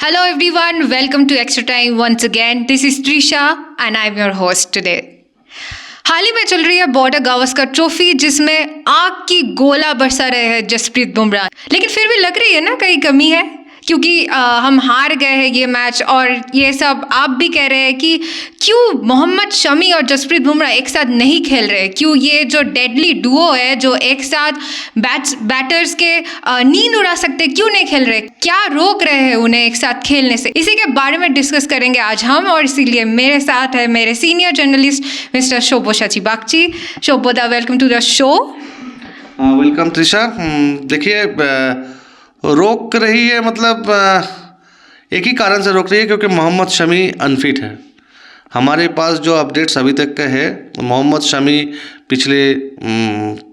Hello everyone, welcome to Extra Time once again. This is Trisha and I'm your host today. हाल ही में चल रही है border Gavaskar trophy जिसमें आग की गोला बरसा रहे हैं जसप्रीत बुमराह, लेकिन फिर भी लग रही है ना कहीं कमी है क्योंकि हम हार गए हैं ये मैच। और ये सब आप भी कह रहे हैं कि क्यों मोहम्मद शमी और जसप्रीत बुमराह एक साथ नहीं खेल रहे, क्यों ये जो डेडली डुओ है जो एक साथ बैटर्स के नींद उड़ा सकते क्यों नहीं खेल रहे, क्या रोक रहे हैं उन्हें एक साथ खेलने से। इसी के बारे में डिस्कस करेंगे आज हम, और इसीलिए मेरे साथ है मेरे senior journalist mister Shobho Bagchi. शोभोदा, welcome to the show. Welcome Trisha. देखिए, रोक रही है मतलब एक ही कारण से रोक रही है, क्योंकि मोहम्मद शमी अनफिट है। हमारे पास जो अपडेट्स अभी तक का है, मोहम्मद शमी पिछले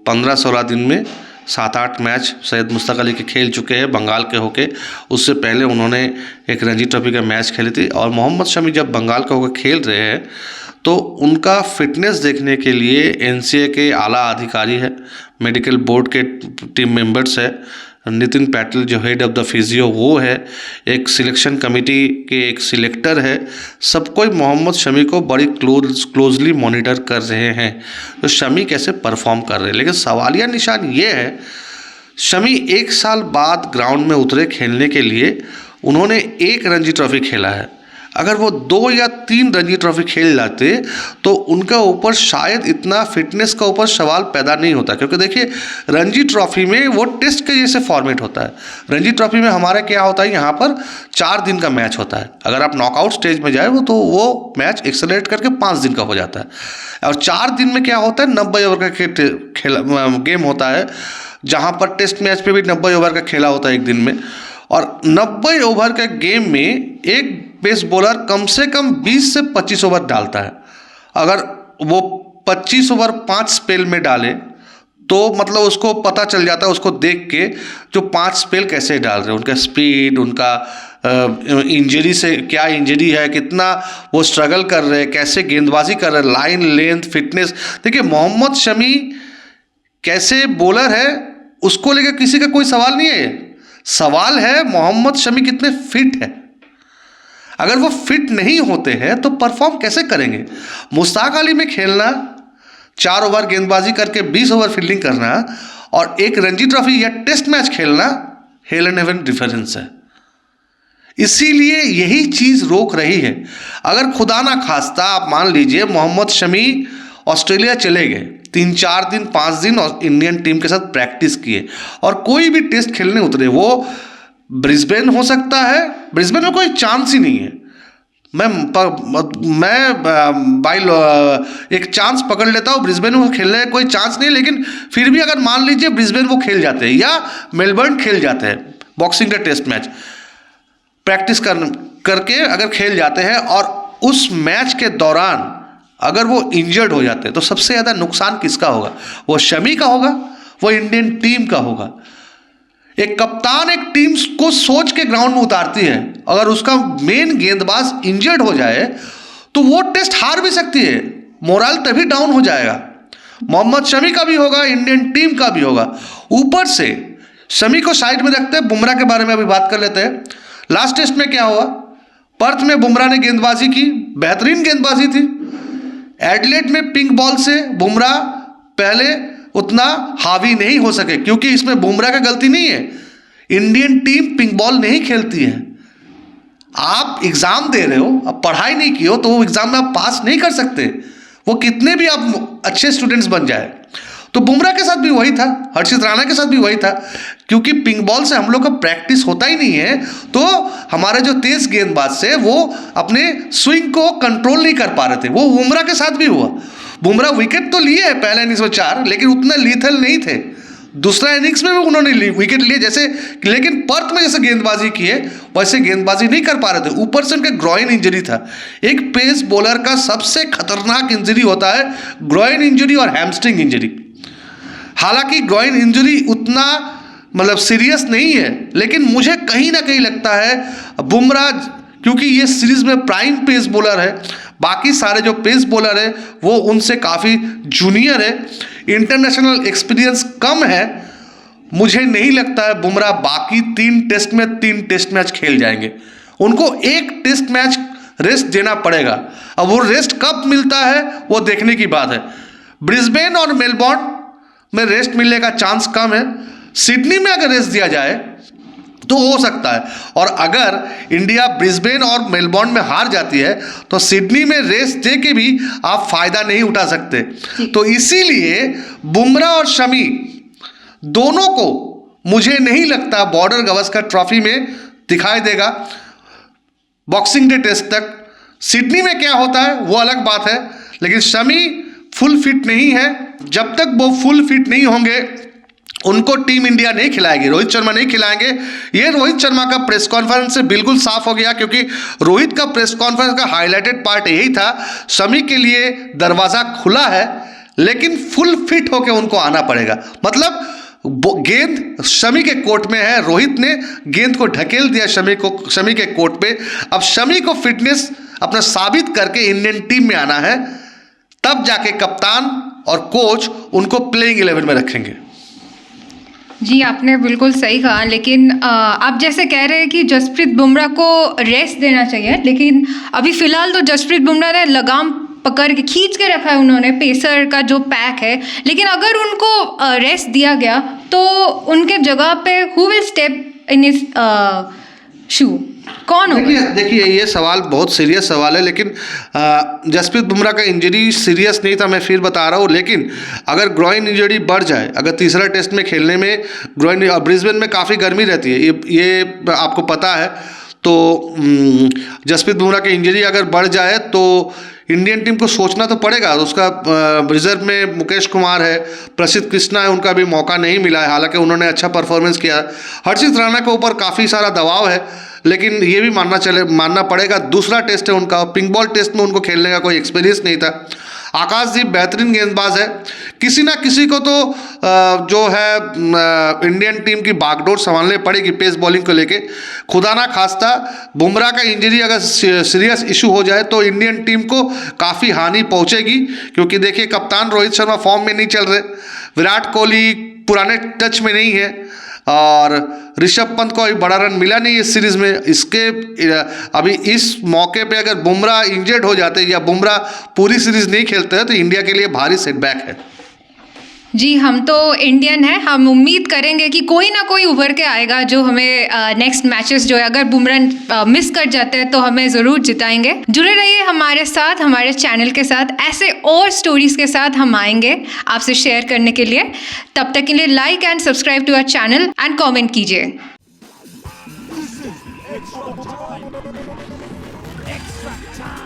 15-16 दिन में 7-8 मैच सैयद मुश्ताक अली के खेल चुके हैं बंगाल के होके। उससे पहले उन्होंने एक रणजी ट्रॉफी का मैच खेली थी। और मोहम्मद शमी जब बंगाल के होकर खेल रहे हैं तो उनका फिटनेस देखने के लिए एनसीए के आला अधिकारी है, मेडिकल बोर्ड के टीम मेंबर्स है, नितिन पैटेल जो हेड ऑफ द फिजियो वो है, एक सिलेक्शन कमेटी के एक सिलेक्टर है, सब कोई मोहम्मद शमी को बड़ी क्लोजली मॉनिटर कर रहे हैं तो शमी कैसे परफॉर्म कर रहे हैं। लेकिन सवालिया निशान ये है, शमी 1 साल बाद ग्राउंड में उतरे खेलने के लिए। उन्होंने 1 रणजी ट्रॉफी खेला है। अगर वो 2 या 3 रणजी ट्रॉफी खेल जाते तो उनका ऊपर शायद इतना फिटनेस का ऊपर सवाल पैदा नहीं होता, क्योंकि देखिए रणजी ट्रॉफी में वो टेस्ट के जैसे फॉर्मेट होता है। रणजी ट्रॉफी में हमारा क्या होता है, यहाँ पर 4 दिन का मैच होता है। अगर आप नॉकआउट स्टेज में जाए तो वो मैच एक्सेलरेट करके 5 दिन का हो जाता है। और 4 दिन में क्या होता है, 90 ओवर का गेम होता है, जहाँ पर टेस्ट मैच पे भी 90 ओवर का खेला होता है एक दिन में। और 90 ओवर के गेम में एक पेस बॉलर कम से कम 20 से 25 ओवर डालता है। अगर वो 25 ओवर 5 स्पेल में डाले तो मतलब उसको पता चल जाता है, उसको देख के, जो 5 स्पेल कैसे डाल रहे हैं, उनका स्पीड, उनका इंजरी से क्या इंजरी है, कितना वो स्ट्रगल कर रहे हैं, कैसे गेंदबाजी कर रहे हैं, लाइन लेंथ, फिटनेस। देखिए मोहम्मद शमी कैसे बॉलर है उसको लेकर किसी का कोई सवाल नहीं है। सवाल है मोहम्मद शमी कितने फिट है। अगर वो फिट नहीं होते हैं तो परफॉर्म कैसे करेंगे। मुश्ताक अली में खेलना, 4 ओवर गेंदबाजी करके 20 ओवर फील्डिंग करना, और एक रणजी ट्रॉफी या टेस्ट मैच खेलना, हेल एंड हेवन डिफरेंस है। इसीलिए यही चीज़ रोक रही है। अगर खुदा ना खास्ता आप मान लीजिए मोहम्मद शमी ऑस्ट्रेलिया चले गए, 3-4 दिन 5 दिन और इंडियन टीम के साथ प्रैक्टिस किए और कोई भी टेस्ट खेलने उतरे, वो ब्रिस्बेन हो सकता है, ब्रिस्बेन में कोई चांस ही नहीं है। मैं बाई एक चांस पकड़ लेता हूँ, ब्रिस्बेन में खेलने का कोई चांस नहीं है। लेकिन फिर भी अगर मान लीजिए ब्रिस्बेन वो खेल जाते हैं या मेलबर्न खेल जाते हैं, boxing day test match practice करके अगर खेल जाते हैं और उस मैच के दौरान अगर वो इंजर्ड हो जाते हैं तो सबसे ज़्यादा नुकसान किसका होगा? वो शमी का होगा, वो इंडियन टीम का होगा। एक कप्तान एक टीम को सोच के ग्राउंड में उतारती है, अगर उसका मेन गेंदबाज इंजर्ड हो जाए तो वो टेस्ट हार भी सकती है, मोरल तभी डाउन हो जाएगा। मोहम्मद शमी का भी होगा, इंडियन टीम का भी होगा। ऊपर से शमी को साइड में रखते हैं, बुमराह के बारे में अभी बात कर लेते हैं। लास्ट टेस्ट में क्या हुआ, पर्थ में बुमराह ने गेंदबाजी की, बेहतरीन गेंदबाजी थी। एडिलेड में पिंक बॉल से बुमराह पहले उतना हावी नहीं हो सके, क्योंकि इसमें बुमराह का गलती नहीं है, इंडियन टीम पिंक बॉल नहीं खेलती है। आप एग्जाम दे रहे हो, अब पढ़ाई नहीं की हो तो वो एग्जाम में आप पास नहीं कर सकते, वो कितने भी आप अच्छे स्टूडेंट्स बन जाए। तो बुमराह के साथ भी वही था, हर्षित राणा के साथ भी वही था, क्योंकि पिंक बॉल से हम लोग का प्रैक्टिस होता ही नहीं है, तो हमारे जो तेज गेंदबाज से वो अपने स्विंग को कंट्रोल नहीं कर पा रहे थे। वो बुमराह के साथ भी हुआ। बुमराह विकेट तो लिए है पहले इनिंग्स में 4, लेकिन उतना लीथल नहीं थे। दूसरा इनिंग्स में भी उन्होंने विकेट लिए जैसे, लेकिन पर्थ में जैसे गेंदबाजी की है वैसे गेंदबाजी नहीं कर पा रहे थे। ऊपर से उनके ग्रॉइन इंजरी था। एक पेस बॉलर का सबसे खतरनाक इंजरी होता है ग्रॉइन इंजरी और हैमस्ट्रिंग इंजरी। हालांकि ग्रॉइन इंजरी उतना मतलब सीरियस नहीं है, लेकिन मुझे कहीं ना कहीं लगता है बुमराह, क्योंकि ये सीरीज में प्राइम पेस बॉलर है, बाकी सारे जो पेस बॉलर है वो उनसे काफ़ी जूनियर है, इंटरनेशनल एक्सपीरियंस कम है। मुझे नहीं लगता है बुमराह बाकी 3 टेस्ट में 3 टेस्ट मैच खेल जाएंगे। उनको एक टेस्ट मैच रेस्ट देना पड़ेगा। अब वो रेस्ट कब मिलता है वो देखने की बात है। ब्रिस्बेन और मेलबोर्न में रेस्ट मिलने का चांस कम है। सिडनी में अगर रेस्ट दिया जाए तो हो सकता है, और अगर इंडिया ब्रिस्बेन और मेलबोर्न में हार जाती है तो सिडनी में रेस्ट दे के भी आप फायदा नहीं उठा सकते। तो इसीलिए बुमराह और शमी दोनों को मुझे नहीं लगता बॉर्डर गावस्कर ट्रॉफी में दिखाई देगा बॉक्सिंग डे टेस्ट तक। सिडनी में क्या होता है वो अलग बात है, लेकिन शमी फुल फिट नहीं है। जब तक वो फुल फिट नहीं होंगे उनको टीम इंडिया नहीं खिलाएगी, रोहित शर्मा नहीं खिलाएंगे। ये रोहित शर्मा का प्रेस कॉन्फ्रेंस से बिल्कुल साफ हो गया, क्योंकि रोहित का प्रेस कॉन्फ्रेंस का हाईलाइटेड पार्ट यही था, शमी के लिए दरवाज़ा खुला है लेकिन फुल फिट होकर उनको आना पड़ेगा। मतलब गेंद शमी के कोर्ट में है, रोहित ने गेंद को ढकेल दिया शमी के कोर्ट पे। अब शमी को फिटनेस अपना साबित करके इंडियन टीम में आना है, तब जाके कप्तान और कोच उनको प्लेइंग 11 में रखेंगे। जी आपने बिल्कुल सही कहा, लेकिन आप जैसे कह रहे हैं कि जसप्रीत बुमराह को रेस्ट देना चाहिए, लेकिन अभी फिलहाल तो जसप्रीत बुमराह ने लगाम पकड़ के खींच के रखा है उन्होंने, पेसर का जो पैक है। लेकिन अगर उनको रेस्ट दिया गया तो उनके जगह पे who will step in his shoe, कौन होगा? देखिए ये सवाल बहुत सीरियस सवाल है, लेकिन जसप्रीत बुमराह का इंजरी सीरियस नहीं था, मैं फिर बता रहा हूँ। लेकिन अगर ग्रोइन इंजरी बढ़ जाए, अगर तीसरा टेस्ट में खेलने में ग्रोइन, ब्रिस्बेन में काफ़ी गर्मी रहती है, ये आपको पता है। तो जसप्रीत बुमराह की इंजरी अगर बढ़ जाए तो इंडियन टीम को सोचना तो पड़ेगा। उसका रिजर्व में मुकेश कुमार है, प्रसिद्ध कृष्णा है, उनका भी मौका नहीं मिला है, हालांकि उन्होंने अच्छा परफॉर्मेंस किया। हर्षित राणा के ऊपर काफ़ी सारा दबाव है, लेकिन ये भी मानना पड़ेगा दूसरा टेस्ट है उनका, पिंक बॉल टेस्ट में उनको खेलने का कोई एक्सपीरियंस नहीं था। आकाशदीप बेहतरीन गेंदबाज है, किसी ना किसी को तो जो है इंडियन टीम की बागडोर संभालने पड़ेगी पेस बॉलिंग को लेके। खुदा ना खास्ता बुमराह का इंजरी अगर सीरियस इशू हो जाए तो इंडियन टीम को काफ़ी हानि पहुंचेगी, क्योंकि देखिए कप्तान रोहित शर्मा फॉर्म में नहीं चल रहे, विराट कोहली पुराने टच में नहीं है, और ऋषभ पंत को अभी बड़ा रन मिला नहीं इस सीरीज़ में। अभी इस मौके पे अगर बुमराह इंजर्ड हो जाते या बुमराह पूरी सीरीज़ नहीं खेलते हैं तो इंडिया के लिए भारी सेटबैक है। जी हम तो इंडियन हैं, हम उम्मीद करेंगे कि कोई ना कोई उभर के आएगा जो हमें नेक्स्ट मैचेस जो है, अगर बुमराह मिस कर जाते हैं तो हमें ज़रूर जिताएंगे। जुड़े रहिए हमारे साथ, हमारे चैनल के साथ, ऐसे और स्टोरीज़ के साथ हम आएंगे आपसे शेयर करने के लिए। तब तक के लिए like and subscribe to our channel and comment कीजिए। Extra time.